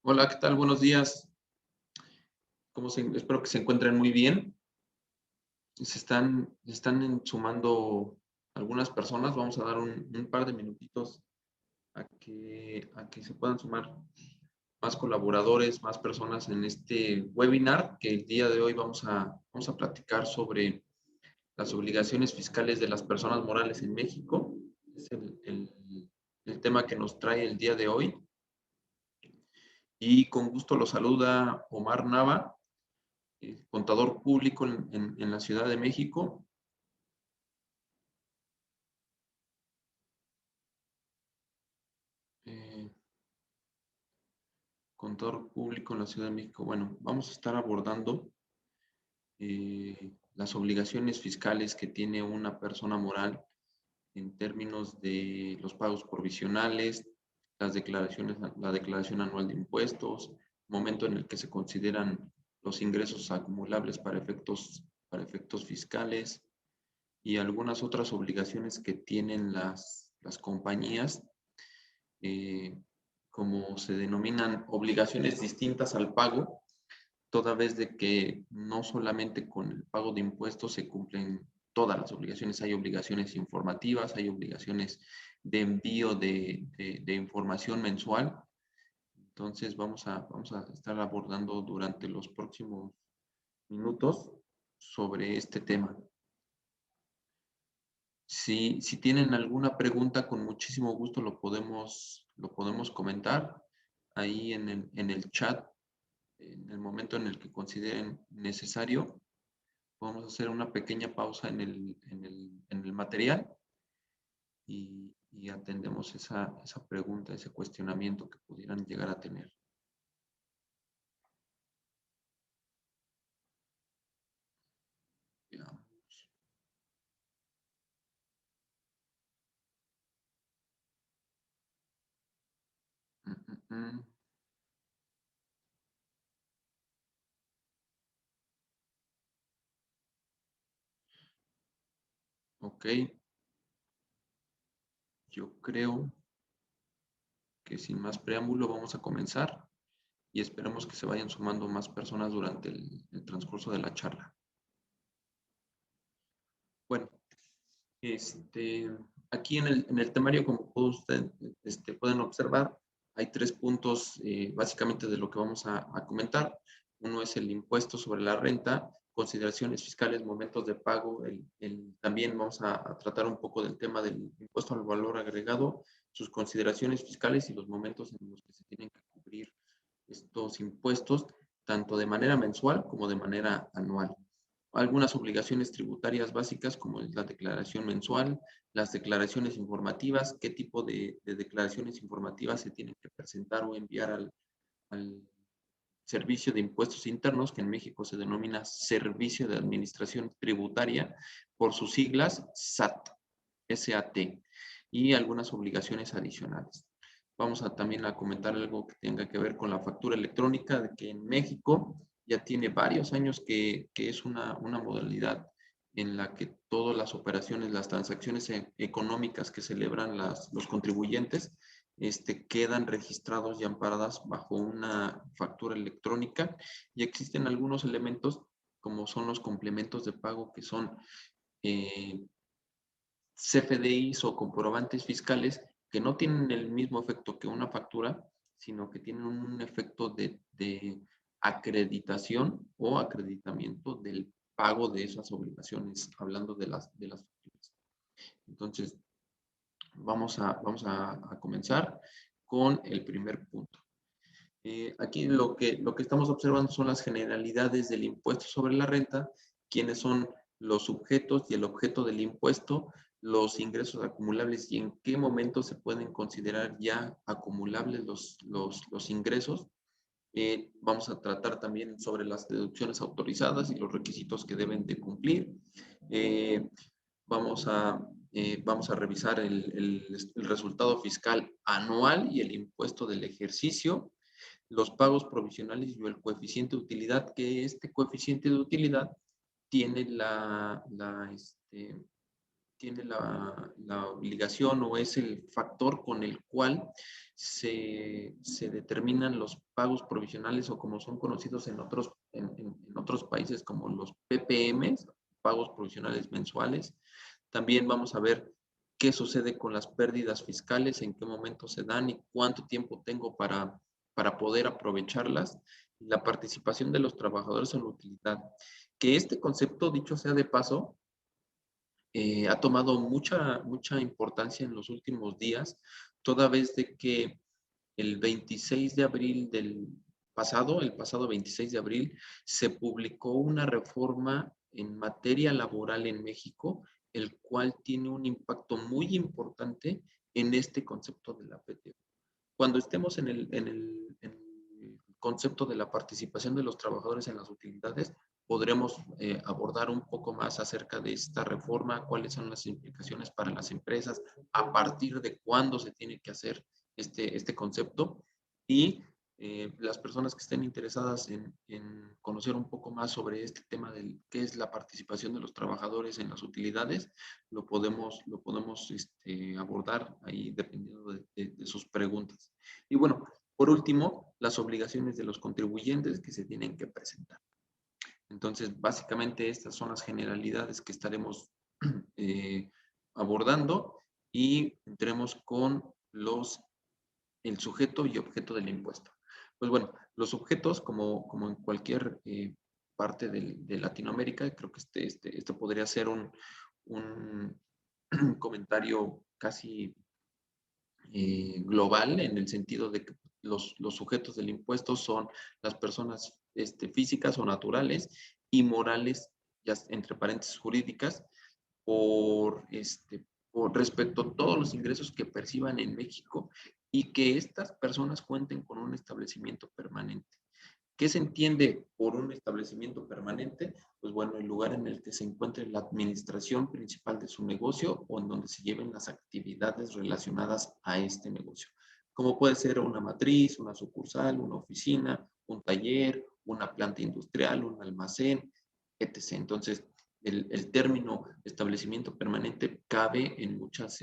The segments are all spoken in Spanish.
Hola, ¿qué tal? Buenos días. Espero que se encuentren muy bien. Se están sumando algunas personas. Vamos a dar un par de minutitos a que se puedan sumar más colaboradores, más personas en este webinar que el día de hoy vamos a platicar sobre las obligaciones fiscales de las personas morales en México. Es el tema que nos trae el día de hoy. Y con gusto lo saluda Omar Nava, contador público en la Ciudad de México. Eh, Contador público en la Ciudad de México. Bueno, vamos a estar abordando las obligaciones fiscales que tiene una persona moral en términos de los pagos provisionales, las declaraciones, la declaración anual de impuestos, momento en el que se consideran los ingresos acumulables para efectos fiscales y algunas otras obligaciones que tienen las compañías, eh, como se denominan obligaciones distintas al pago, toda vez de que no solamente con el pago de impuestos se cumplen todas las obligaciones, hay obligaciones informativas, hay obligaciones de envío de información mensual. Entonces vamos a estar abordando durante los próximos minutos sobre este tema. Si tienen alguna pregunta, con muchísimo gusto lo podemos comentar ahí en el chat, en el momento en el que consideren necesario. Vamos a hacer una pequeña pausa en el material y atendemos esa pregunta, ese cuestionamiento que pudieran llegar a tener. Veamos. Mm, mm, mm. Ok, yo creo que sin más preámbulo vamos a comenzar y esperemos que se vayan sumando más personas durante el transcurso de la charla. Bueno, aquí en el temario, como ustedes pueden observar, hay tres puntos básicamente de lo que vamos a comentar. Uno es el impuesto sobre la renta, consideraciones fiscales, momentos de pago. También vamos a tratar un poco del tema del impuesto al valor agregado, sus consideraciones fiscales y los momentos en los que se tienen que cubrir estos impuestos, tanto de manera mensual como de manera anual. Algunas obligaciones tributarias básicas, como es la declaración mensual, las declaraciones informativas, qué tipo de declaraciones informativas se tienen que presentar o enviar al Servicio de Impuestos Internos, que en México se denomina Servicio de Administración Tributaria, por sus siglas SAT, SAT, y algunas obligaciones adicionales. Vamos también a comentar algo que tenga que ver con la factura electrónica, de que en México ya tiene varios años que es una modalidad en la que todas las operaciones, las transacciones económicas que celebran los contribuyentes, quedan registrados y amparadas bajo una factura electrónica, y existen algunos elementos como son los complementos de pago, que son CFDIs o comprobantes fiscales, que no tienen el mismo efecto que una factura, sino que tienen un efecto de acreditación o acreditamiento del pago de esas obligaciones, hablando de las facturas. Entonces, vamos a comenzar con el primer punto. Aquí lo que estamos observando son las generalidades del impuesto sobre la renta, quiénes son los sujetos y el objeto del impuesto, los ingresos acumulables y en qué momento se pueden considerar ya acumulables los ingresos. Vamos a tratar también sobre las deducciones autorizadas y los requisitos que deben de cumplir. Eh, vamos a revisar el resultado fiscal anual y el impuesto del ejercicio, los pagos provisionales y el coeficiente de utilidad, que este coeficiente de utilidad tiene tiene la obligación o es el factor con el cual se determinan los pagos provisionales o como son conocidos en otros países como los PPMs, pagos provisionales mensuales. También vamos a ver qué sucede con las pérdidas fiscales, en qué momento se dan y cuánto tiempo tengo para poder aprovecharlas. La participación de los trabajadores en la utilidad. Que este concepto, dicho sea de paso, ha tomado mucha importancia en los últimos días, toda vez de que el 26 de abril el pasado 26 de abril, se publicó una reforma en materia laboral en México, el cual tiene un impacto muy importante en este concepto de la PTU. Cuando estemos en el concepto de la participación de los trabajadores en las utilidades, podremos abordar un poco más acerca de esta reforma, cuáles son las implicaciones para las empresas, a partir de cuándo se tiene que hacer este concepto y las personas que estén interesadas en conocer un poco más sobre este tema de qué es la participación de los trabajadores en las utilidades, lo podemos abordar ahí dependiendo de sus preguntas. Y bueno, por último, las obligaciones de los contribuyentes que se tienen que presentar. Entonces, básicamente estas son las generalidades que estaremos abordando y entremos con el sujeto y objeto del impuesto. Pues bueno, los objetos, como en cualquier parte de Latinoamérica, creo que esto podría ser un comentario casi global, en el sentido de que los sujetos del impuesto son las personas físicas o naturales y morales, ya entre paréntesis jurídicas, por respecto a todos los ingresos que perciban en México y que estas personas cuenten con un establecimiento permanente. ¿Qué se entiende por un establecimiento permanente? Pues bueno, el lugar en el que se encuentre la administración principal de su negocio o en donde se lleven las actividades relacionadas a este negocio. Como puede ser una matriz, una sucursal, una oficina, un taller, una planta industrial, un almacén, etc. Entonces, el término establecimiento permanente cabe en muchas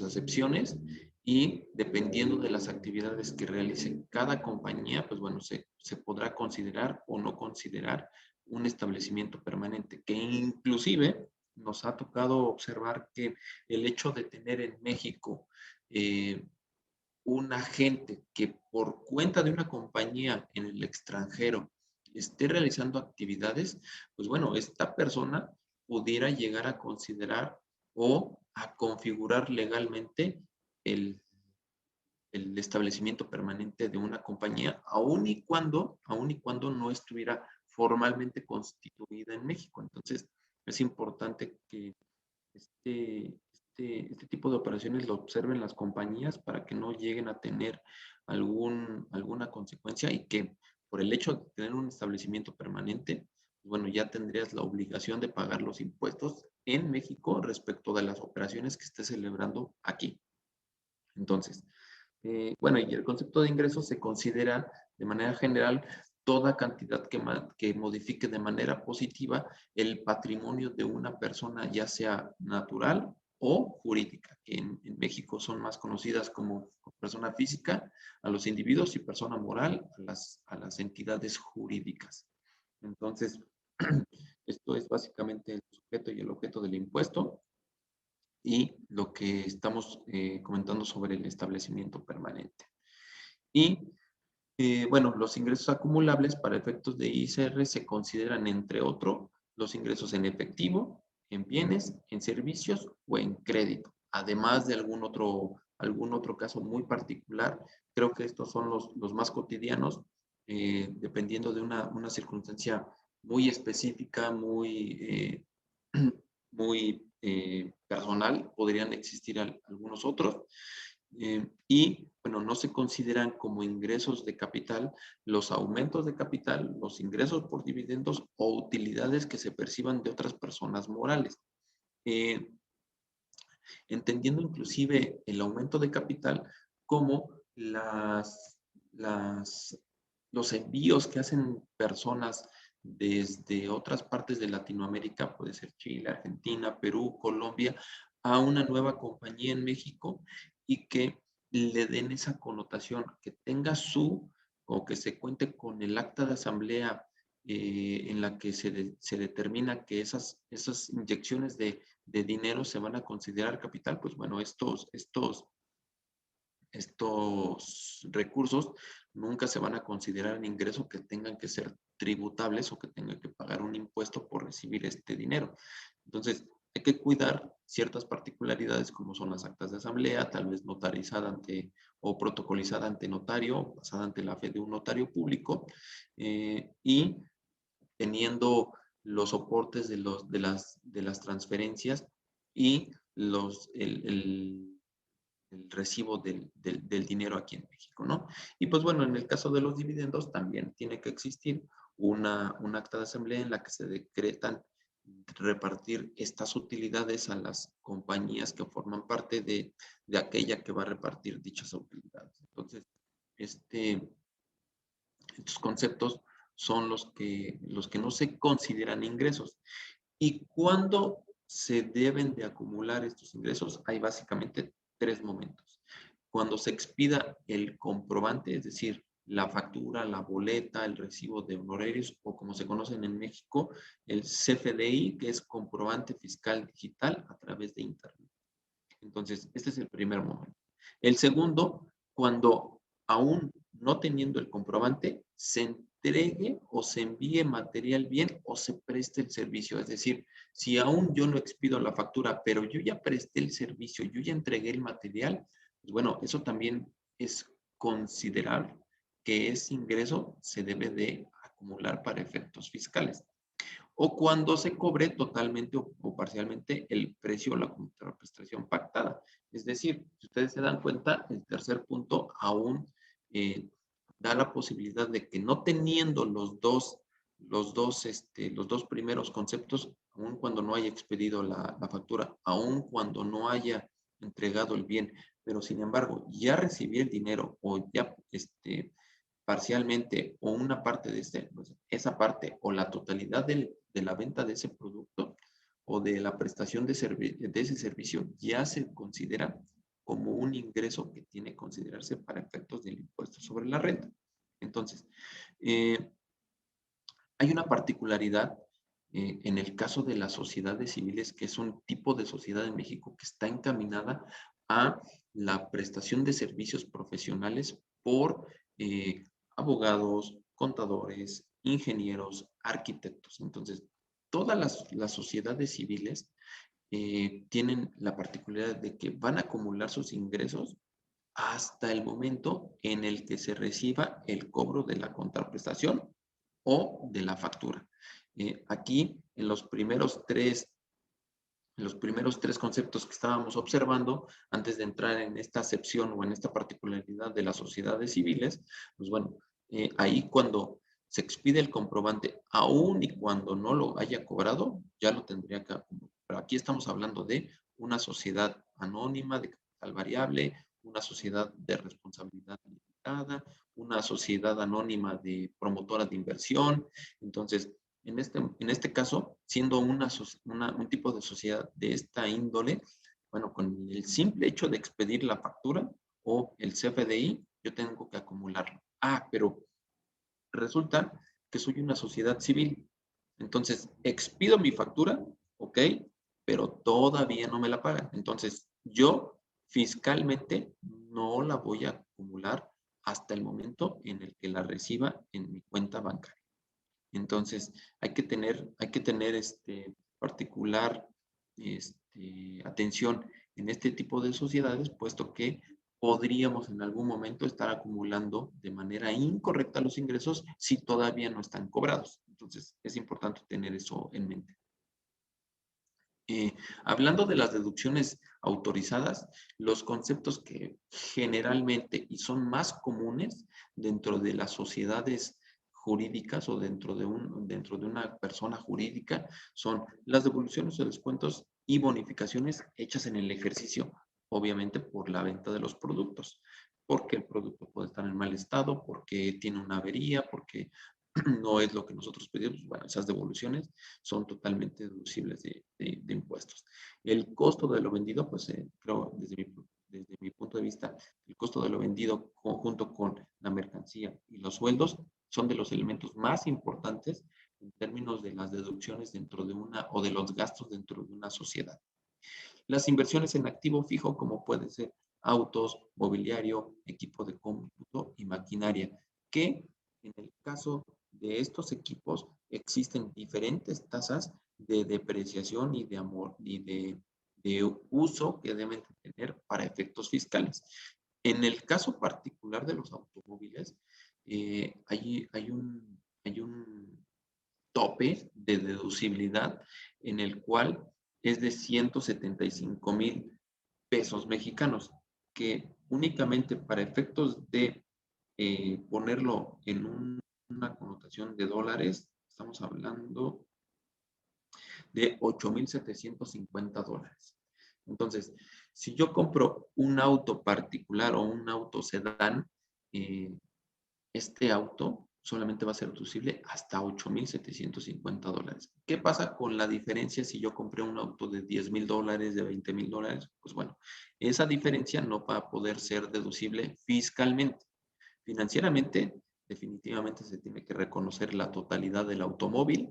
acepciones y dependiendo de las actividades que realice cada compañía, pues bueno, se podrá considerar o no considerar un establecimiento permanente, que inclusive nos ha tocado observar que el hecho de tener en México un agente que por cuenta de una compañía en el extranjero esté realizando actividades, pues bueno, esta persona pudiera llegar a considerar o a configurar legalmente el, el establecimiento permanente de una compañía, aun y cuando no estuviera formalmente constituida en México. Entonces, es importante que este tipo de operaciones lo observen las compañías para que no lleguen a tener alguna consecuencia y que por el hecho de tener un establecimiento permanente, bueno, ya tendrías la obligación de pagar los impuestos en México respecto de las operaciones que estés celebrando aquí. Entonces, bueno, y el concepto de ingresos se considera de manera general toda cantidad que modifique de manera positiva el patrimonio de una persona, ya sea natural o jurídica, que en México son más conocidas como persona física a los individuos y persona moral a las entidades jurídicas. Entonces, esto es básicamente el sujeto y el objeto del impuesto y lo que estamos comentando sobre el establecimiento permanente. Y bueno, los ingresos acumulables para efectos de ISR se consideran, entre otros, los ingresos en efectivo, en bienes, en servicios o en crédito, además de algún otro caso muy particular. Creo que estos son los más cotidianos, dependiendo de una circunstancia muy específica, muy personal, podrían existir algunos otros. Y bueno, no se consideran como ingresos de capital los aumentos de capital, los ingresos por dividendos o utilidades que se perciban de otras personas morales. Entendiendo inclusive el aumento de capital como los envíos que hacen personas desde otras partes de Latinoamérica, puede ser Chile, Argentina, Perú, Colombia, a una nueva compañía en México y que le den esa connotación, que tenga o que se cuente con el acta de asamblea en la que se determina que esas inyecciones de dinero se van a considerar capital, pues bueno, estos recursos nunca se van a considerar un ingreso que tengan que ser tributables o que tengan que pagar un impuesto por recibir este dinero. Entonces, hay que cuidar ciertas particularidades como son las actas de asamblea, tal vez notarizada ante o protocolizada ante notario, basada ante la fe de un notario público, y teniendo los soportes de las transferencias y el recibo del dinero aquí en México, ¿no? Y pues bueno, en el caso de los dividendos también tiene que existir un acta de asamblea en la que se decretan repartir estas utilidades a las compañías que forman parte de aquella que va a repartir dichas utilidades. Entonces, este, estos conceptos son los que no se consideran ingresos. ¿Y cuándo se deben de acumular estos ingresos? Hay básicamente tres momentos. Cuando se expida el comprobante, es decir, la factura, la boleta, el recibo de honorarios o como se conocen en México, el CFDI, que es comprobante fiscal digital a través de Internet. Entonces, este es el primer momento. El segundo, cuando aún no teniendo el comprobante, se entregue o se envíe material bien o se preste el servicio. Es decir, si aún yo no expido la factura, pero yo ya presté el servicio, yo ya entregué el material, pues bueno, eso también es considerar que ese ingreso se debe de acumular para efectos fiscales o cuando se cobre totalmente o parcialmente el precio o la contraprestación pactada. Es decir, si ustedes se dan cuenta, el tercer punto aún da la posibilidad de que no teniendo los dos primeros conceptos, aun cuando no haya expedido la factura, aun cuando no haya entregado el bien, pero sin embargo ya recibí el dinero o ya parcialmente o una parte pues, esa parte o la totalidad de la venta de ese producto o de la prestación de ese servicio ya se considera como un ingreso que tiene que considerarse para efectos del impuesto sobre la renta. Entonces, hay una particularidad en el caso de las sociedades civiles, que es un tipo de sociedad en México que está encaminada a la prestación de servicios profesionales por abogados, contadores, ingenieros, arquitectos. Entonces, todas las sociedades civiles tienen la particularidad de que van a acumular sus ingresos hasta el momento en el que se reciba el cobro de la contraprestación o de la factura. Aquí, en los primeros tres conceptos que estábamos observando, antes de entrar en esta acepción o en esta particularidad de las sociedades civiles, pues bueno, ahí cuando se expide el comprobante, aún y cuando no lo haya cobrado, ya lo tendría que acumular. Pero aquí estamos hablando de una sociedad anónima de capital variable, una sociedad de responsabilidad limitada, una sociedad anónima de promotora de inversión. Entonces, en este caso, siendo un tipo de sociedad de esta índole, bueno, con el simple hecho de expedir la factura o el CFDI, yo tengo que acumularlo. Pero resulta que soy una sociedad civil. Entonces, expido mi factura, ok, pero todavía no me la pagan. Entonces, yo fiscalmente no la voy a acumular hasta el momento en el que la reciba en mi cuenta bancaria. Entonces, hay que tener particular atención en este tipo de sociedades, puesto que podríamos en algún momento estar acumulando de manera incorrecta los ingresos si todavía no están cobrados. Entonces, es importante tener eso en mente. Hablando de las deducciones autorizadas, los conceptos que generalmente y son más comunes dentro de las sociedades jurídicas o dentro de una persona jurídica son las devoluciones o descuentos y bonificaciones hechas en el ejercicio, obviamente por la venta de los productos, porque el producto puede estar en mal estado, porque tiene una avería, porque no es lo que nosotros pedimos, bueno, esas devoluciones son totalmente deducibles de impuestos. El costo de lo vendido, pues creo desde mi punto de vista, el costo de lo vendido junto con la mercancía y los sueldos son de los elementos más importantes en términos de las deducciones dentro de una o de los gastos dentro de una sociedad. Las inversiones en activo fijo, como pueden ser autos, mobiliario, equipo de cómputo y maquinaria, que en el caso de estos equipos existen diferentes tasas de depreciación y de amor y de uso que deben tener para efectos fiscales. En el caso particular de los automóviles, hay un tope de deducibilidad en el cual es de 175,000 pesos mexicanos, que únicamente para efectos de ponerlo en una connotación de dólares, estamos hablando de 8,750 dólares. Entonces, si yo compro un auto particular o un auto sedán, eh, este auto solamente va a ser deducible hasta 8,750 dólares. ¿Qué pasa con la diferencia si yo compré un auto de 10,000 dólares, de 20,000 dólares? Pues bueno, esa diferencia no va a poder ser deducible fiscalmente. Financieramente, definitivamente se tiene que reconocer la totalidad del automóvil,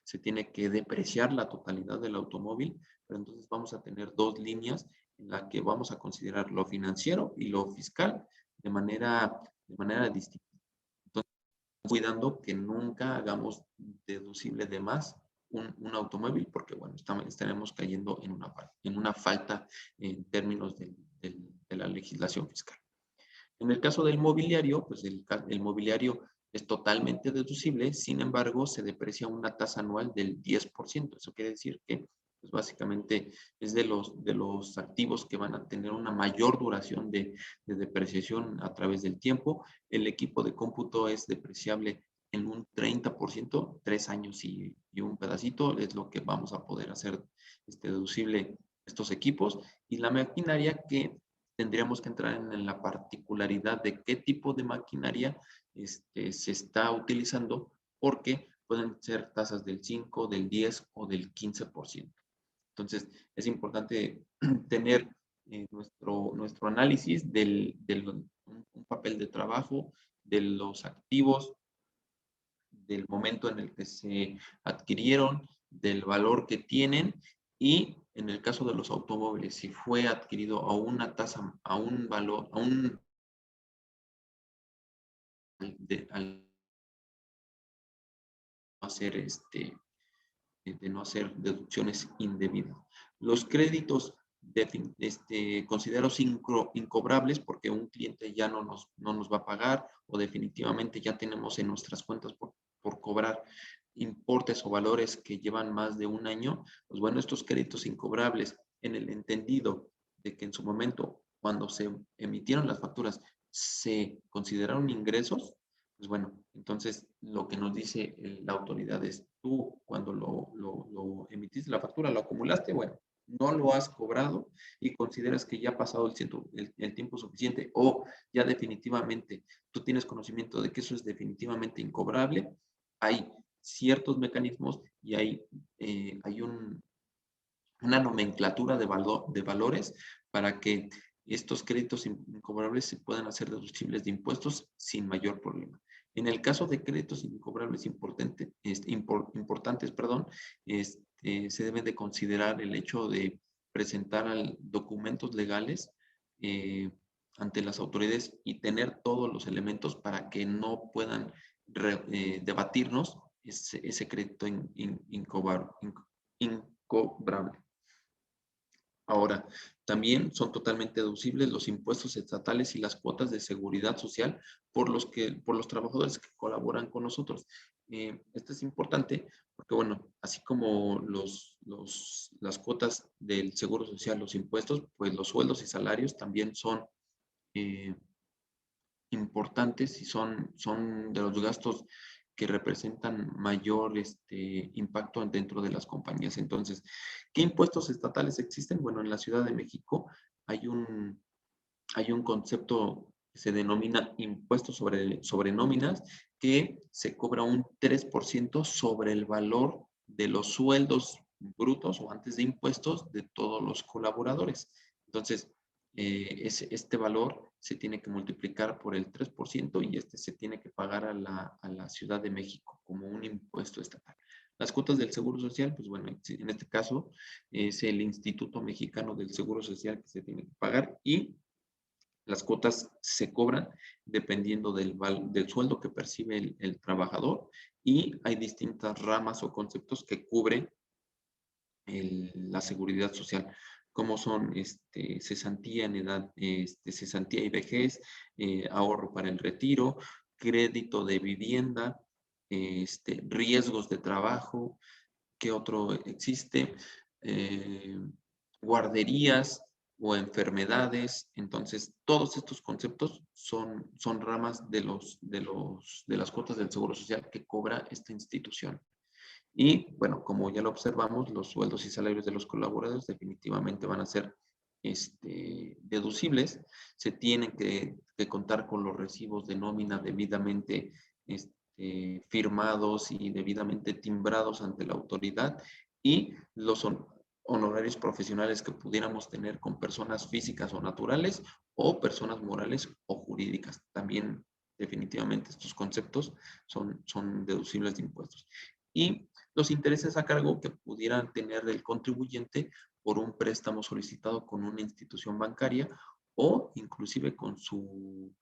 se tiene que depreciar la totalidad del automóvil, pero entonces vamos a tener dos líneas en las que vamos a considerar lo financiero y lo fiscal de manera distinta. Entonces, cuidando que nunca hagamos deducible de más un automóvil, porque bueno, estaremos cayendo en una falta en términos de la legislación fiscal. En el caso del mobiliario, pues el mobiliario es totalmente deducible, sin embargo, se deprecia una tasa anual del 10%. Eso quiere decir que, pues básicamente, es de los activos que van a tener una mayor duración de depreciación a través del tiempo. El equipo de cómputo es depreciable en un 30%, 3 años y un pedacito, es lo que vamos a poder hacer deducible estos equipos. Y la maquinaria que tendríamos que entrar en la particularidad de qué tipo de maquinaria se está utilizando, porque pueden ser tasas del 5, del 10 o del 15%. Entonces, es importante tener nuestro análisis un papel de trabajo de los activos, del momento en el que se adquirieron, del valor que tienen y en el caso de los automóviles, si fue adquirido a una tasa, a un valor, a un al hacer de no hacer deducciones indebidas. Los créditos considerados incobrables porque un cliente ya no nos va a pagar o definitivamente ya tenemos en nuestras cuentas por cobrar importes o valores que llevan más de un año, pues bueno, estos créditos incobrables en el entendido de que en su momento, cuando se emitieron las facturas, se consideraron ingresos, pues bueno, entonces lo que nos dice la autoridad es, tú cuando lo emitiste la factura, lo acumulaste, bueno, no lo has cobrado y consideras que ya ha pasado el tiempo suficiente o ya definitivamente tú tienes conocimiento de que eso es definitivamente incobrable, hay ciertos mecanismos y hay una nomenclatura de valores para que estos créditos incobrables se puedan hacer deducibles de impuestos sin mayor problema. En el caso de créditos incobrables importantes, se debe de considerar el hecho de presentar documentos legales eh, ante las autoridades y tener todos los elementos para que no puedan debatirnos ese crédito incobrable. Ahora, también son totalmente deducibles los impuestos estatales y las cuotas de seguridad social por los trabajadores que colaboran con nosotros. Esto es importante porque, bueno, así como las cuotas del seguro social, los impuestos, pues los sueldos y salarios también son eh, importantes y son de los gastos que representan mayor impacto dentro de las compañías. Entonces, ¿qué impuestos estatales existen? Bueno, en la Ciudad de México hay un concepto que se denomina impuesto sobre nóminas, que se cobra un 3% sobre el valor de los sueldos brutos o antes de impuestos de todos los colaboradores. Entonces, este valor se tiene que multiplicar por el 3% y este se tiene que pagar a la Ciudad de México como un impuesto estatal. Las cuotas del Seguro Social, pues bueno, en este caso es el Instituto Mexicano del Seguro Social que se tiene que pagar y las cuotas se cobran dependiendo del sueldo que percibe el trabajador y hay distintas ramas o conceptos que cubren la seguridad social, como son cesantía en edad, cesantía y vejez, ahorro para el retiro, crédito de vivienda, riesgos de trabajo, ¿qué otro existe? Guarderías o enfermedades. Entonces, todos estos conceptos son ramas de las cuotas del Seguro Social que cobra esta institución. Y bueno, como ya lo observamos, los sueldos y salarios de los colaboradores definitivamente van a ser deducibles. Se tienen que contar con los recibos de nómina debidamente firmados y debidamente timbrados ante la autoridad y los honorarios profesionales que pudiéramos tener con personas físicas o naturales o personas morales o jurídicas. También definitivamente estos conceptos son deducibles de impuestos. Y los intereses a cargo que pudieran tener el contribuyente por un préstamo solicitado con una institución bancaria o inclusive con su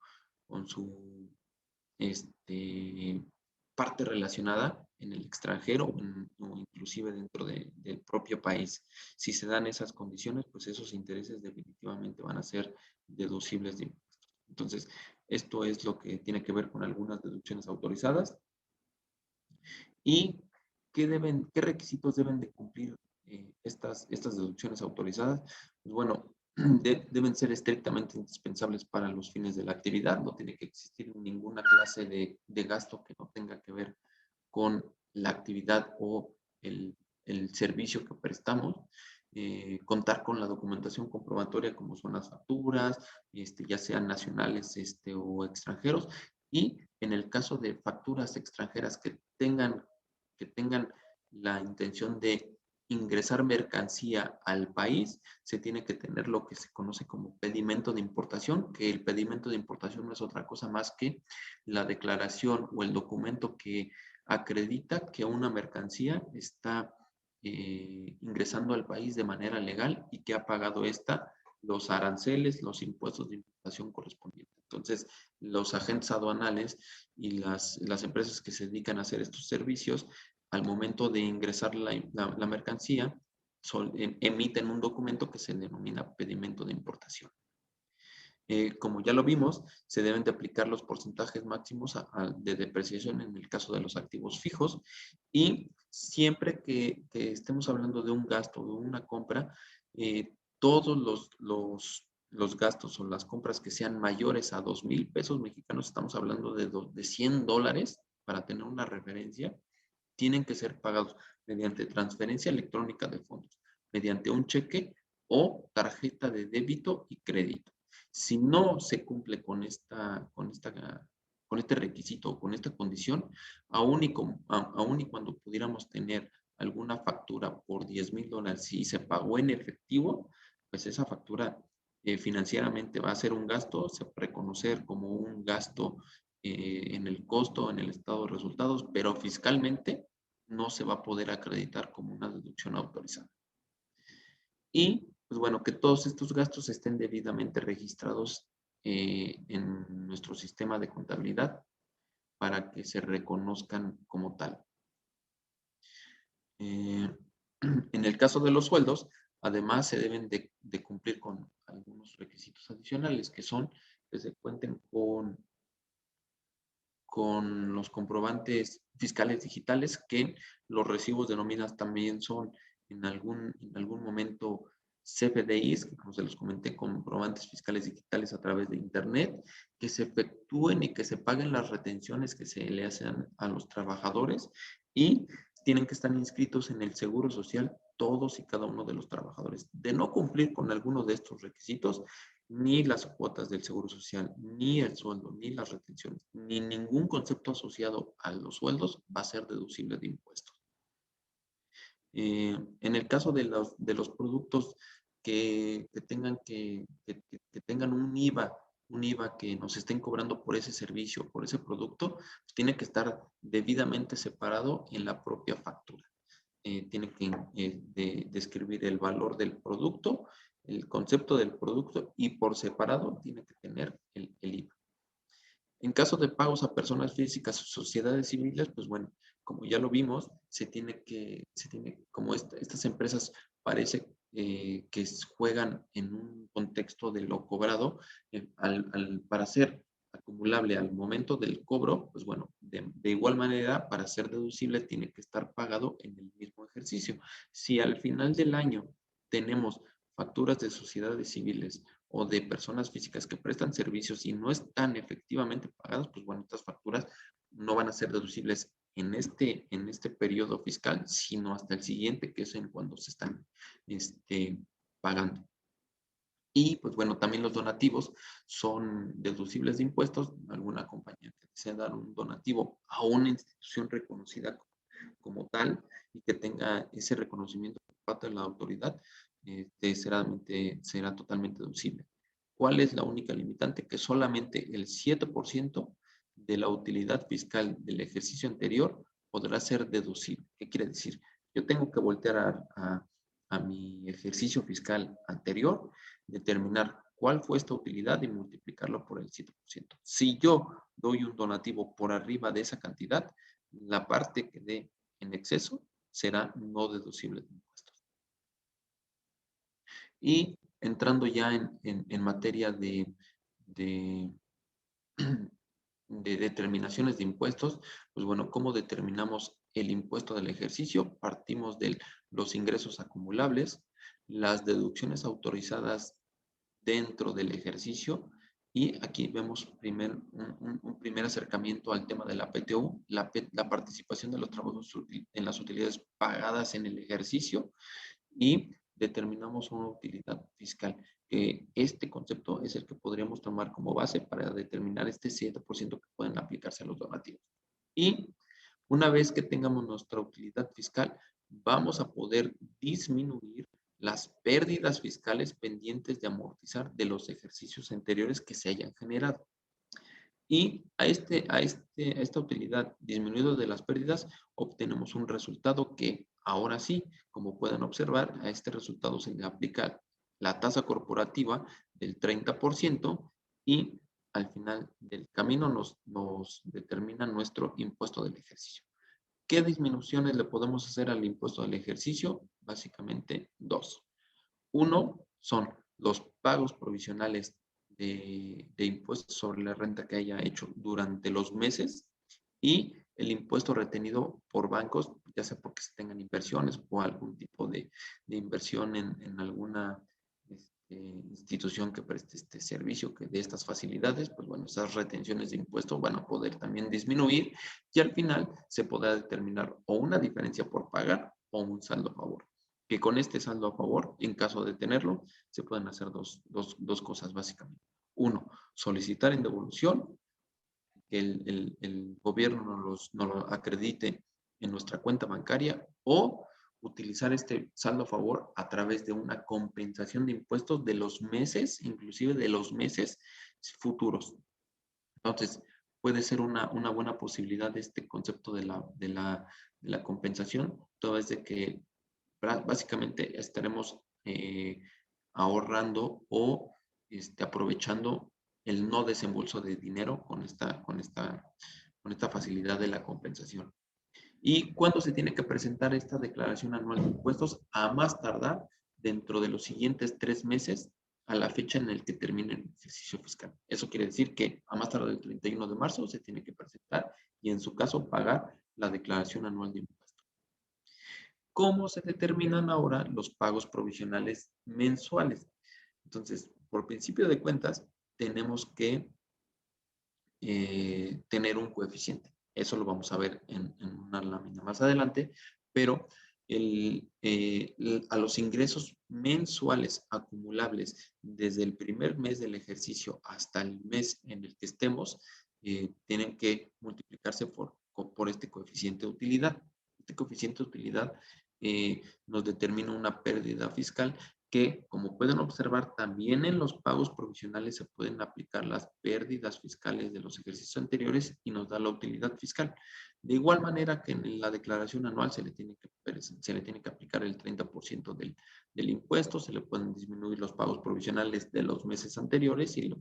parte relacionada en el extranjero o inclusive dentro del propio país. Si se dan esas condiciones, pues esos intereses definitivamente van a ser deducibles de impuestos. Entonces, esto es lo que tiene que ver con algunas deducciones autorizadas. ¿Y qué requisitos deben de cumplir estas deducciones autorizadas? Pues bueno, deben ser estrictamente indispensables para los fines de la actividad. No tiene que existir ninguna clase de gasto que no tenga que ver con la actividad o el servicio que prestamos. Contar con la documentación comprobatoria como son las facturas, ya sean nacionales o extranjeros. Y en el caso de facturas extranjeras que tengan la intención de ingresar mercancía al país, se tiene que tener lo que se conoce como pedimento de importación, que el pedimento de importación no es otra cosa más que la declaración o el documento que acredita que una mercancía está ingresando al país de manera legal y que ha pagado los aranceles, los impuestos de importación correspondientes. Entonces, los agentes aduanales y las empresas que se dedican a hacer estos servicios, al momento de ingresar la mercancía, emiten un documento que se denomina pedimento de importación. Como ya lo vimos, se deben de aplicar los porcentajes máximos de depreciación en el caso de los activos fijos y siempre que estemos hablando de un gasto o de una compra, todos los gastos o las compras que sean mayores a 2,000 pesos mexicanos, estamos hablando de $100 para tener una referencia, tienen que ser pagados mediante transferencia electrónica de fondos, mediante un cheque o tarjeta de débito y crédito. Si no se cumple con este requisito o con esta condición, aún y cuando pudiéramos tener alguna factura por $10,000 y se pagó en efectivo, pues esa factura financieramente va a ser un gasto, se va a reconocer como un gasto en el costo, en el estado de resultados, pero fiscalmente no se va a poder acreditar como una deducción autorizada. Y, pues bueno, que todos estos gastos estén debidamente registrados en nuestro sistema de contabilidad para que se reconozcan como tal. En el caso de los sueldos, además se deben de cumplir con algunos requisitos adicionales, que son que se cuenten con los comprobantes fiscales digitales, que los recibos de nóminas también son en algún momento CFDIs, que como se los comenté, comprobantes fiscales digitales a través de Internet, que se efectúen y que se paguen las retenciones que se le hacen a los trabajadores y tienen que estar inscritos en el Seguro Social todos y cada uno de los trabajadores. De no cumplir con alguno de estos requisitos, ni las cuotas del Seguro Social, ni el sueldo, ni las retenciones, ni ningún concepto asociado a los sueldos va a ser deducible de impuestos. En el caso de los productos que tengan un IVA que nos estén cobrando por ese servicio, por ese producto, pues tiene que estar debidamente separado en la propia factura. Tiene que describir el valor del producto, el concepto del producto y por separado tiene que tener el IVA. En caso de pagos a personas físicas o sociedades civiles, pues bueno, como ya lo vimos, como estas empresas parece que juegan en un contexto de lo cobrado, para ser acumulable al momento del cobro, pues bueno, de igual manera, para ser deducible, tiene que estar pagado en el mismo ejercicio. Si al final del año tenemos facturas de sociedades civiles o de personas físicas que prestan servicios y no están efectivamente pagadas, pues bueno, estas facturas no van a ser deducibles en este periodo fiscal, sino hasta el siguiente, que es en cuando se están pagando. Y pues bueno, también los donativos son deducibles de impuestos. Alguna compañía que desea dar un donativo a una institución reconocida como tal y que tenga ese reconocimiento por parte de la autoridad, será totalmente deducible. ¿Cuál es la única limitante? Que solamente el 7% de la utilidad fiscal del ejercicio anterior podrá ser deducible. ¿Qué quiere decir? Yo tengo que voltear a mi ejercicio fiscal anterior, determinar cuál fue esta utilidad y multiplicarlo por el 7%. Si yo doy un donativo por arriba de esa cantidad, la parte que dé en exceso será no deducible de impuestos. Y entrando ya en materia de determinaciones de impuestos, pues bueno, ¿cómo determinamos el impuesto del ejercicio? Partimos de los ingresos acumulables, las deducciones autorizadas dentro del ejercicio y aquí vemos un primer acercamiento al tema de la PTU, la participación de los trabajos en las utilidades pagadas en el ejercicio y determinamos una utilidad fiscal. Este concepto es el que podríamos tomar como base para determinar este 7% que pueden aplicarse a los donativos. Y una vez que tengamos nuestra utilidad fiscal, vamos a poder disminuir las pérdidas fiscales pendientes de amortizar de los ejercicios anteriores que se hayan generado. Y a esta utilidad disminuido de las pérdidas, obtenemos un resultado que ahora sí, como pueden observar, a este resultado se le aplica la tasa corporativa del 30% y al final del camino nos determina nuestro impuesto del ejercicio. ¿Qué disminuciones le podemos hacer al impuesto del ejercicio? Básicamente dos. Uno son los pagos provisionales de impuestos sobre la renta que haya hecho durante los meses y el impuesto retenido por bancos, ya sea porque se tengan inversiones o algún tipo de inversión en alguna institución que preste este servicio, que de estas facilidades, pues bueno, esas retenciones de impuestos van a poder también disminuir y al final se podrá determinar o una diferencia por pagar o un saldo a favor. Que con este saldo a favor, en caso de tenerlo, se pueden hacer dos cosas básicamente. Uno, solicitar en devolución, que el gobierno nos lo acredite en nuestra cuenta bancaria o utilizar este saldo a favor a través de una compensación de impuestos de los meses, inclusive de los meses futuros. Entonces, puede ser una buena posibilidad este concepto de la compensación, toda vez de que básicamente estaremos ahorrando o aprovechando el no desembolso de dinero con esta facilidad de la compensación. ¿Y cuándo se tiene que presentar esta declaración anual de impuestos? A más tardar dentro de los siguientes 3 meses a la fecha en el que termine el ejercicio fiscal. Eso quiere decir que a más tardar el 31 de marzo se tiene que presentar y en su caso pagar la declaración anual de impuestos. ¿Cómo se determinan ahora los pagos provisionales mensuales? Entonces, por principio de cuentas, tenemos que tener un coeficiente. Eso lo vamos a ver en una lámina más adelante, pero a los ingresos mensuales acumulables desde el primer mes del ejercicio hasta el mes en el que estemos, tienen que multiplicarse por este coeficiente de utilidad. Este coeficiente de utilidad nos determina una pérdida fiscal que, como pueden observar, también en los pagos provisionales se pueden aplicar las pérdidas fiscales de los ejercicios anteriores y nos da la utilidad fiscal. De igual manera que en la declaración anual se le tiene que aplicar el 30% del impuesto, se le pueden disminuir los pagos provisionales de los meses anteriores y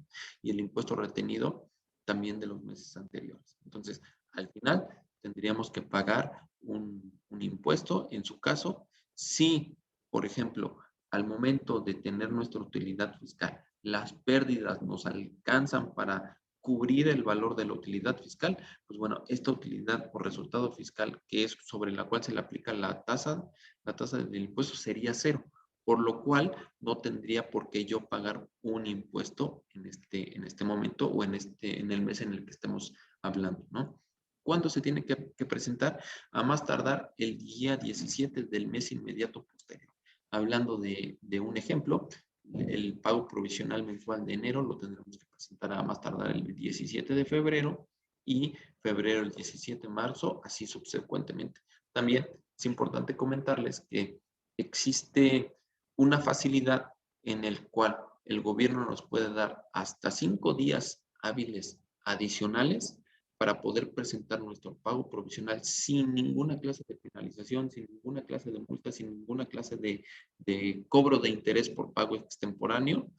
el impuesto retenido también de los meses anteriores. Entonces, al final tendríamos que pagar un impuesto, en su caso, si, por ejemplo, al momento de tener nuestra utilidad fiscal, las pérdidas nos alcanzan para cubrir el valor de la utilidad fiscal, pues bueno, esta utilidad por resultado fiscal, que es sobre la cual se le aplica la tasa del impuesto sería cero, por lo cual no tendría por qué yo pagar un impuesto en este momento o en el mes en el que estemos hablando, ¿no? ¿Cuándo se tiene que presentar? A más tardar el día 17 del mes inmediato posterior. Hablando de un ejemplo, el pago provisional mensual de enero lo tendremos que presentar a más tardar el 17 de febrero y febrero el 17 de marzo, así subsecuentemente. También es importante comentarles que existe una facilidad en el cual el gobierno nos puede dar hasta 5 días hábiles adicionales para poder presentar nuestro pago provisional sin ninguna clase de penalización, sin ninguna clase de multa, sin ninguna clase de cobro de interés por pago extemporáneo,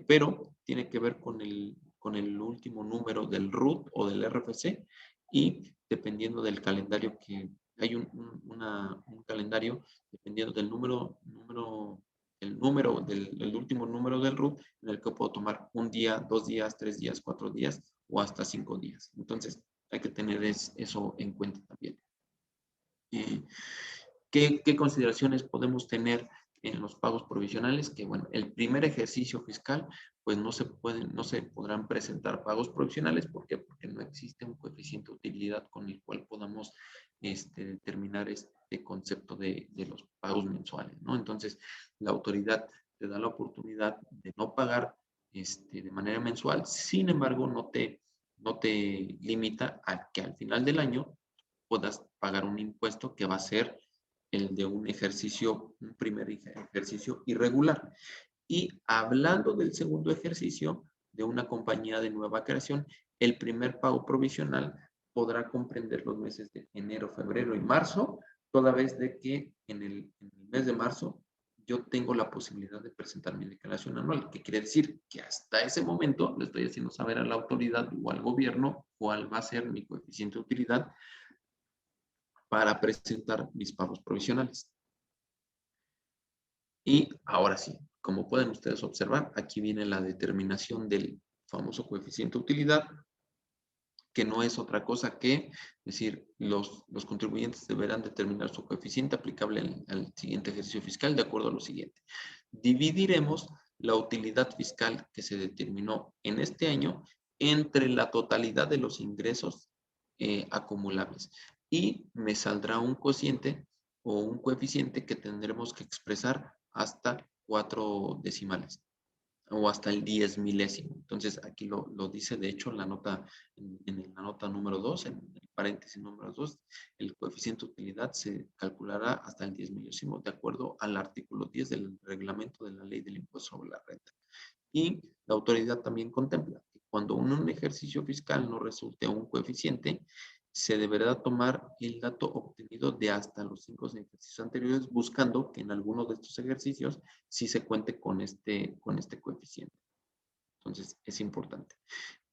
pero tiene que ver con el último número del RUT o del RFC y dependiendo del calendario que hay un calendario dependiendo del el último número del RUT en el que puedo tomar un día, 2 días, 3 días, 4 días o hasta 5 días. Entonces, hay que tener eso en cuenta también. ¿Qué consideraciones podemos tener en los pagos provisionales? Que bueno, el primer ejercicio fiscal, pues no se podrán presentar pagos provisionales. ¿Por qué? Porque no existe un coeficiente de utilidad con el cual podamos determinar este concepto de los pagos mensuales, ¿no? Entonces, la autoridad te da la oportunidad de no pagar de manera mensual, sin embargo, no te limita a que al final del año puedas pagar un impuesto que va a ser el de un primer ejercicio irregular. Y hablando del segundo ejercicio de una compañía de nueva creación, el primer pago provisional podrá comprender los meses de enero, febrero y marzo, toda vez de que en el mes de marzo yo tengo la posibilidad de presentar mi declaración anual, que quiere decir que hasta ese momento le estoy haciendo saber a la autoridad o al gobierno cuál va a ser mi coeficiente de utilidad para presentar mis pagos provisionales. Y ahora sí, como pueden ustedes observar, aquí viene la determinación del famoso coeficiente de utilidad, que no es otra cosa que, es decir, los contribuyentes deberán determinar su coeficiente aplicable al siguiente ejercicio fiscal de acuerdo a lo siguiente. Dividiremos la utilidad fiscal que se determinó en este año entre la totalidad de los ingresos acumulables y me saldrá un cociente o un coeficiente que tendremos que expresar hasta 4 decimales o hasta el 10 milésimo. Entonces, aquí lo dice, de hecho, en la nota número 2, en el paréntesis número 2, el coeficiente de utilidad se calculará hasta el 10 milésimo de acuerdo al artículo 10 del reglamento de la ley del impuesto sobre la renta. Y la autoridad también contempla que cuando un ejercicio fiscal no resulte un coeficiente, se deberá tomar el dato obtenido de hasta los 5 ejercicios anteriores, buscando que en alguno de estos ejercicios sí se cuente con este coeficiente. Entonces, es importante.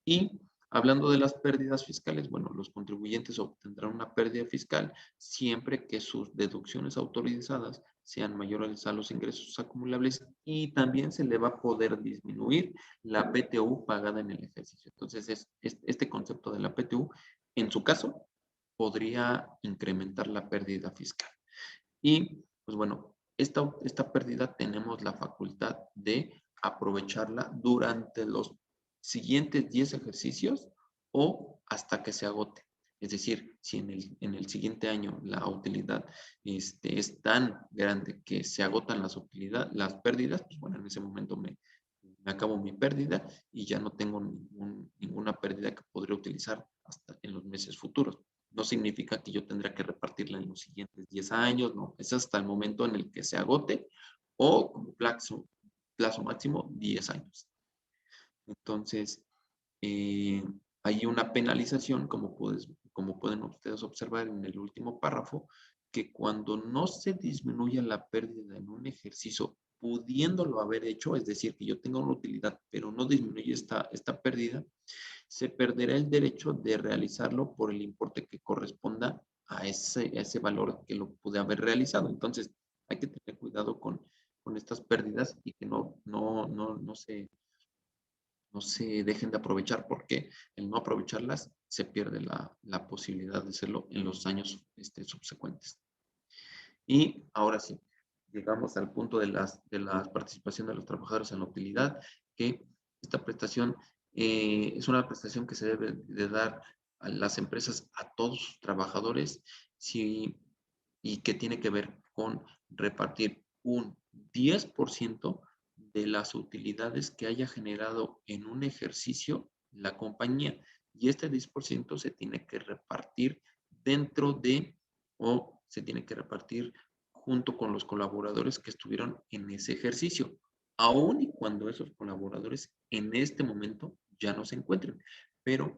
Y hablando de las pérdidas fiscales, bueno, los contribuyentes obtendrán una pérdida fiscal siempre que sus deducciones autorizadas sean mayores a los ingresos acumulables y también se le va a poder disminuir la PTU pagada en el ejercicio. Entonces, este concepto de la PTU, en su caso, podría incrementar la pérdida fiscal. Y, pues bueno, esta pérdida tenemos la facultad de aprovecharla durante los siguientes 10 ejercicios o hasta que se agote. Es decir, si en el siguiente año la utilidad es tan grande que se agotan las pérdidas, pues bueno, en ese momento me acabo mi pérdida y ya no tengo ninguna pérdida que podría utilizar hasta en los meses futuros. No significa que yo tendría que repartirla en los siguientes 10 años, no, es hasta el momento en el que se agote o como plazo máximo 10 años. Entonces, eh, hay una penalización, como pueden ustedes observar en el último párrafo, que cuando no se disminuya la pérdida en un ejercicio, pudiéndolo haber hecho, es decir, que yo tenga una utilidad, pero no disminuye esta pérdida, se perderá el derecho de realizarlo por el importe que corresponda a ese valor que lo pude haber realizado. Entonces, hay que tener cuidado con estas pérdidas y que no se dejen de aprovechar, porque el no aprovecharlas se pierde la posibilidad de hacerlo en los años subsecuentes. Y ahora sí, llegamos al punto de la participación de los trabajadores en la utilidad, que esta prestación es una prestación que se debe de dar a las empresas, a todos sus trabajadores, sí, y que tiene que ver con repartir un 10% de las utilidades que haya generado en un ejercicio la compañía. Y este 10% se tiene que repartir dentro de, o se tiene que repartir junto con los colaboradores que estuvieron en ese ejercicio, aun y cuando esos colaboradores en este momento ya no se encuentren, pero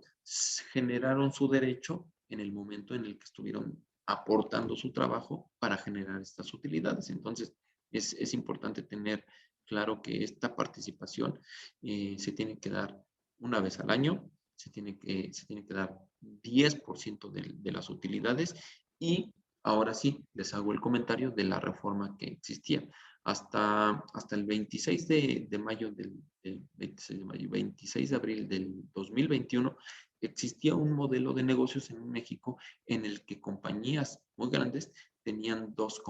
generaron su derecho en el momento en el que estuvieron aportando su trabajo para generar estas utilidades. Entonces, es importante tener claro que esta participación se tiene que dar una vez al año, se tiene que dar 10% de las utilidades y ahora sí les hago el comentario de la reforma que existía. Hasta el 26 de mayo 26 de abril del 2021 existía un modelo de negocios en México en el que compañías muy grandes tenían dos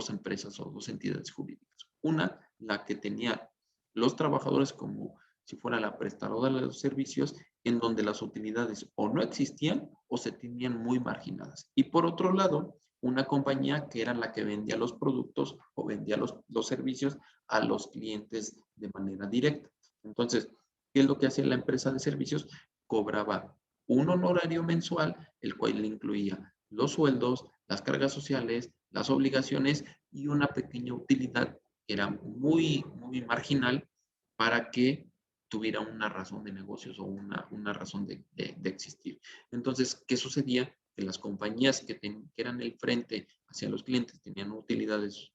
empresas o dos entidades jurídicas. Una, la que tenía los trabajadores como si fuera la prestadora de los servicios, en donde las utilidades o no existían o se tenían muy marginadas. Y por otro lado, una compañía que era la que vendía los productos o vendía los servicios a los clientes de manera directa. Entonces, ¿qué es lo que hacía la empresa de servicios? Cobraba un honorario mensual, el cual le incluía los sueldos, las cargas sociales, las obligaciones y una pequeña utilidad que era muy marginal para que tuviera una razón de negocios o una razón de existir. Entonces, ¿qué sucedía? Que las compañías que eran el frente hacia los clientes tenían utilidades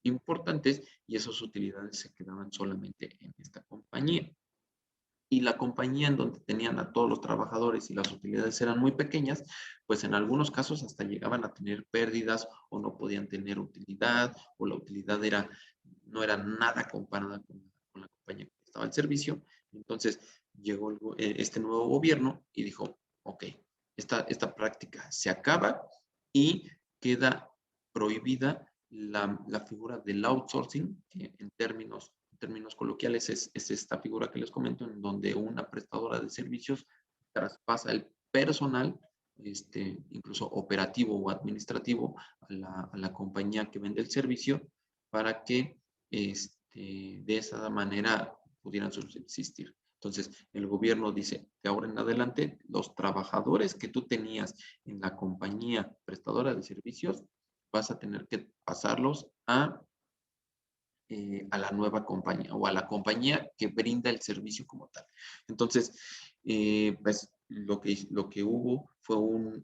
importantes y esas utilidades se quedaban solamente en esta compañía. Y la compañía en donde tenían a todos los trabajadores y las utilidades eran muy pequeñas, pues en algunos casos hasta llegaban a tener pérdidas o no podían tener utilidad o la utilidad no era nada comparada con la compañía que estaba al servicio. Entonces llegó este nuevo gobierno y dijo, ok, esta práctica se acaba y queda prohibida la figura del outsourcing, que en términos coloquiales es esta figura que les comento, en donde una prestadora de servicios traspasa el personal, incluso operativo o administrativo, a la compañía que vende el servicio para que de esa manera pudieran subsistir. Entonces, el gobierno dice, de ahora en adelante, los trabajadores que tú tenías en la compañía prestadora de servicios, vas a tener que pasarlos a la nueva compañía o a la compañía que brinda el servicio como tal. Entonces, pues lo que hubo fue un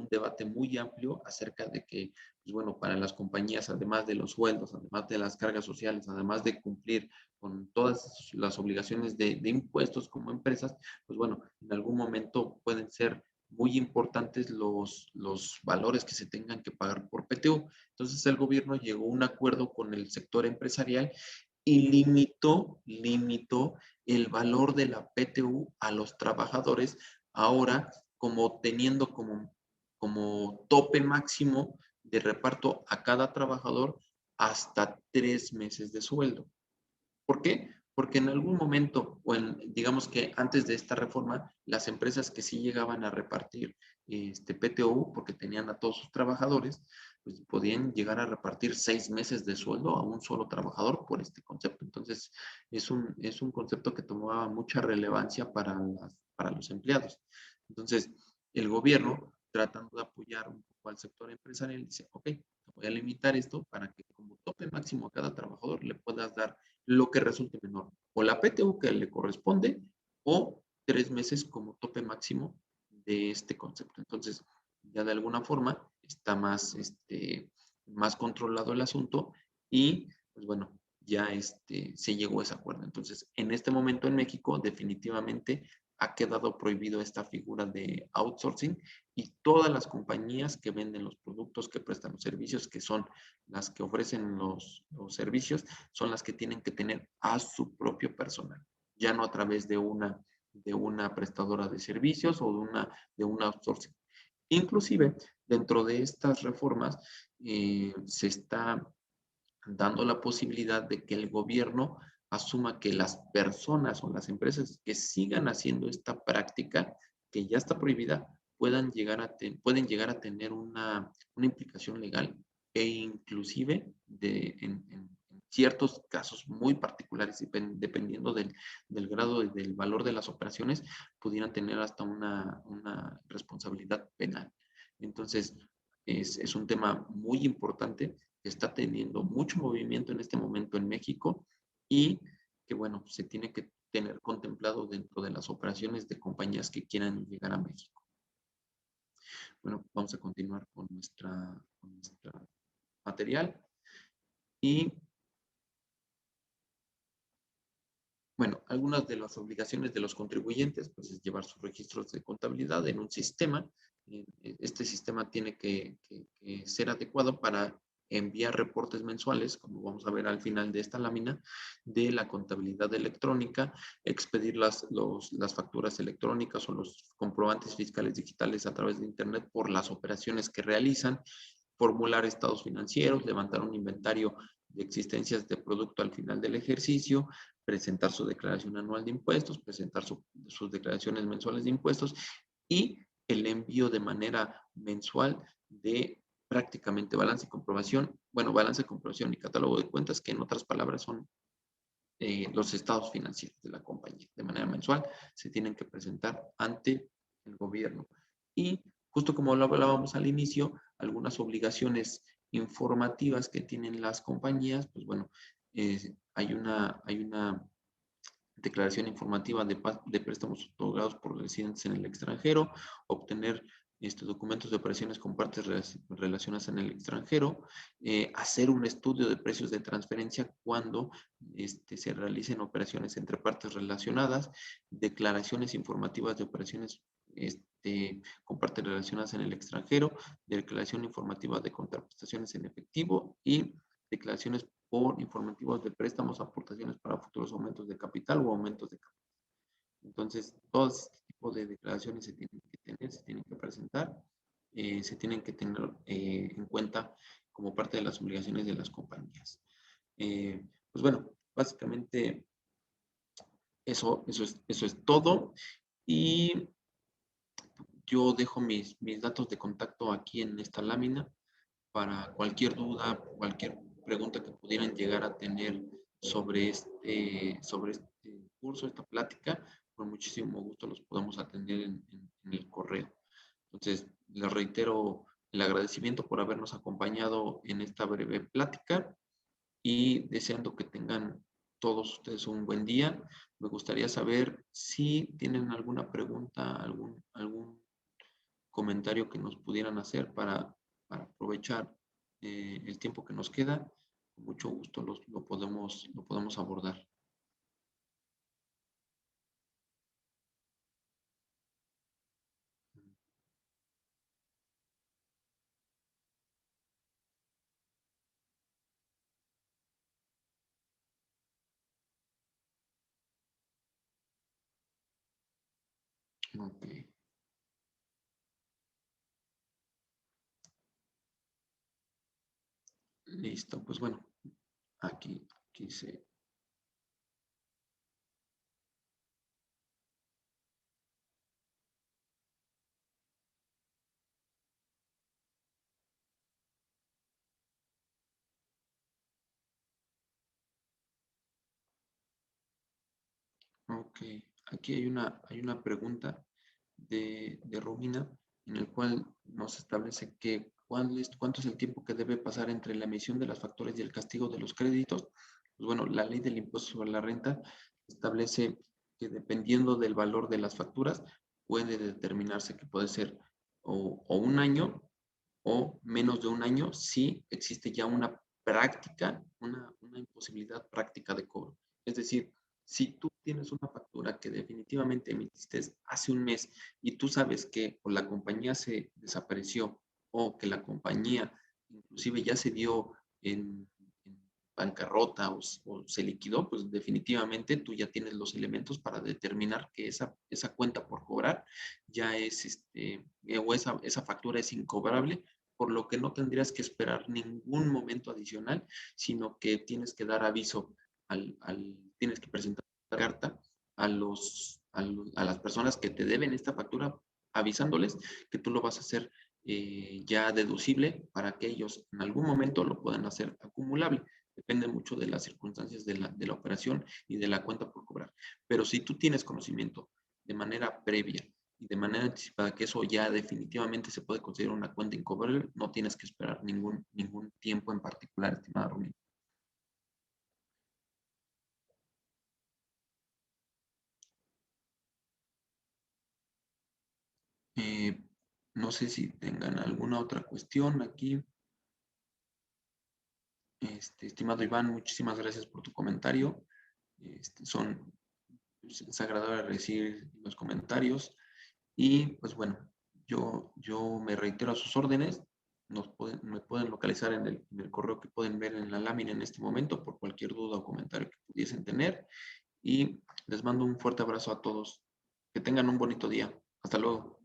debate muy amplio acerca de que, pues bueno, para las compañías, además de los sueldos, además de las cargas sociales, además de cumplir con todas las obligaciones de impuestos como empresas, pues bueno, en algún momento pueden ser muy importantes los valores que se tengan que pagar por PTU. Entonces el gobierno llegó a un acuerdo con el sector empresarial y limitó el valor de la PTU a los trabajadores, ahora como teniendo como tope máximo de reparto a cada trabajador hasta 3 meses de sueldo. ¿Por qué? Porque en algún momento, digamos que antes de esta reforma, las empresas que sí llegaban a repartir PTU, porque tenían a todos sus trabajadores, pues podían llegar a repartir 6 meses de sueldo a un solo trabajador por este concepto. Entonces, es un concepto que tomaba mucha relevancia para los empleados. Entonces, el gobierno, tratando de apoyar un poco al sector empresarial, dice, ok, voy a limitar esto para que como tope máximo a cada trabajador le puedas dar lo que resulte menor, o la PTU que le corresponde, o 3 meses como tope máximo de este concepto. Entonces, ya de alguna forma está más controlado el asunto y, pues bueno, ya se llegó a ese acuerdo. Entonces, en este momento en México, definitivamente ha quedado prohibido esta figura de outsourcing y todas las compañías que venden los productos, que prestan los servicios, que son las que ofrecen los servicios, son las que tienen que tener a su propio personal, ya no a través de una prestadora de servicios o de un outsourcing. Inclusive, dentro de estas reformas, se está dando la posibilidad de que el gobierno asuma que las personas o las empresas que sigan haciendo esta práctica, que ya está prohibida, pueden llegar a tener una implicación legal e inclusive en ciertos casos muy particulares, dependiendo del grado y del valor de las operaciones, pudieran tener hasta una responsabilidad penal. Entonces, es un tema muy importante que está teniendo mucho movimiento en este momento en México y que, bueno, se tiene que tener contemplado dentro de las operaciones de compañías que quieran llegar a México. Bueno, vamos a continuar con nuestra material y, bueno, algunas de las obligaciones de los contribuyentes, pues es llevar sus registros de contabilidad en un sistema. Este sistema tiene que ser adecuado para enviar reportes mensuales, como vamos a ver al final de esta lámina, de la contabilidad electrónica, expedir las facturas electrónicas o los comprobantes fiscales digitales a través de Internet por las operaciones que realizan, formular estados financieros, levantar un inventario de existencias de producto al final del ejercicio, presentar su declaración anual de impuestos, presentar sus declaraciones mensuales de impuestos y el envío de manera mensual de prácticamente balance y comprobación, bueno, balance de comprobación y catálogo de cuentas, que en otras palabras son los estados financieros de la compañía. De manera mensual se tienen que presentar ante el gobierno. Y justo como lo hablábamos al inicio, algunas obligaciones informativas que tienen las compañías, pues bueno, hay una declaración informativa de préstamos otorgados por residentes en el extranjero, obtener documentos de operaciones con partes relacionadas en el extranjero, hacer un estudio de precios de transferencia cuando se realicen operaciones entre partes relacionadas, declaraciones informativas de operaciones con partes relacionadas en el extranjero, declaración informativa de contraprestaciones en efectivo y declaraciones por informativos de préstamos, aportaciones para futuros aumentos de capital o aumentos de capital. Entonces, todo este tipo de declaraciones se tienen que tener, se tienen que presentar, se tienen que tener en cuenta como parte de las obligaciones de las compañías. Pues bueno, básicamente eso es todo. Y yo dejo mis datos de contacto aquí en esta lámina para cualquier duda, cualquier pregunta que pudieran llegar a tener sobre este curso, esta plática, con muchísimo gusto los podemos atender en el correo. Entonces, les reitero el agradecimiento por habernos acompañado en esta breve plática y deseando que tengan todos ustedes un buen día. Me gustaría saber si tienen alguna pregunta, algún comentario que nos pudieran hacer para aprovechar el tiempo que nos queda. Con mucho gusto lo podemos abordar. Ok, listo. Pues bueno, aquí se Ok, aquí hay una pregunta de Romina en el cual nos establece que cuánto es el tiempo que debe pasar entre la emisión de las facturas y el castigo de los créditos. Pues bueno, la ley del impuesto sobre la renta establece que dependiendo del valor de las facturas puede determinarse que puede ser o un año o menos de un año si existe ya una práctica, una imposibilidad práctica de cobro. Es decir, si tú tienes una factura que definitivamente emitiste hace un mes y tú sabes que o la compañía se desapareció o que la compañía inclusive ya se dio en bancarrota o se liquidó, pues definitivamente tú ya tienes los elementos para determinar que esa cuenta por cobrar ya es, o esa factura es incobrable, por lo que no tendrías que esperar ningún momento adicional, sino que tienes que dar aviso tienes que presentar carta a las personas que te deben esta factura, avisándoles que tú lo vas a hacer ya deducible para que ellos en algún momento lo puedan hacer acumulable. Depende mucho de las circunstancias de la operación y de la cuenta por cobrar. Pero si tú tienes conocimiento de manera previa y de manera anticipada que eso ya definitivamente se puede considerar una cuenta incobrable, no tienes que esperar ningún tiempo en particular, estimada Romina. Eh, no sé si tengan alguna otra cuestión aquí. Estimado Iván, muchísimas gracias por tu comentario. Es agradable recibir los comentarios. Y pues bueno, yo me reitero a sus órdenes. Me pueden localizar en el correo que pueden ver en la lámina en este momento por cualquier duda o comentario que pudiesen tener. Y les mando un fuerte abrazo a todos. Que tengan un bonito día. Hasta luego.